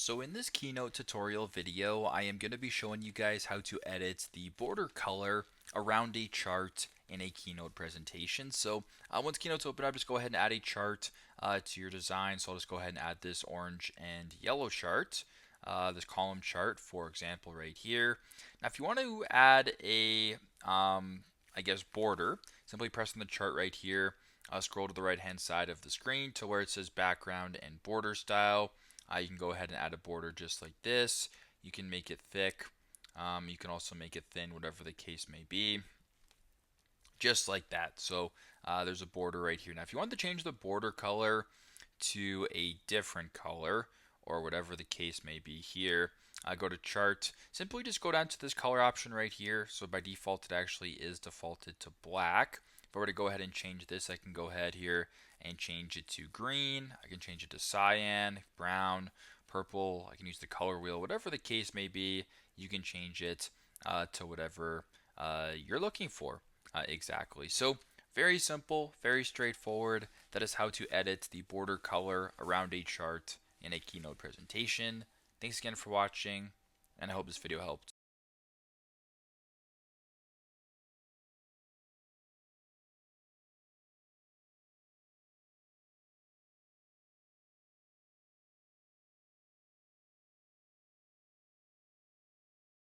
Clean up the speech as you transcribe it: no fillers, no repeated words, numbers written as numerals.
So in this Keynote tutorial video, I am going to be showing you guys how to edit the border color around a chart in a Keynote presentation. So once Keynote's open up, just go ahead and add a chart to your design. So I'll just go ahead and add this orange and yellow chart, this column chart, for example, right here. Now, if you want to add a, I guess, border, simply press on the chart right here. Scroll to the right hand side of the screen to where it says background and border style. You can go ahead and add a border just like this. You can make it thick. You can also make it thin, whatever the case may be. Just like that. So there's a border right here. Now, if you want to change the border color to a different color, or whatever the case may be here, go to chart. Simply just go down to this color option right here. So by default, it actually is defaulted to black. If I were to go ahead and change this, I can go ahead here and change it to green. I can change it to cyan, brown, purple. I can use the color wheel, whatever the case may be. You can change it to whatever you're looking for exactly. So very simple, very straightforward. That is how to edit the border color around a chart in a Keynote presentation. Thanks again for watching, and I hope this video helped.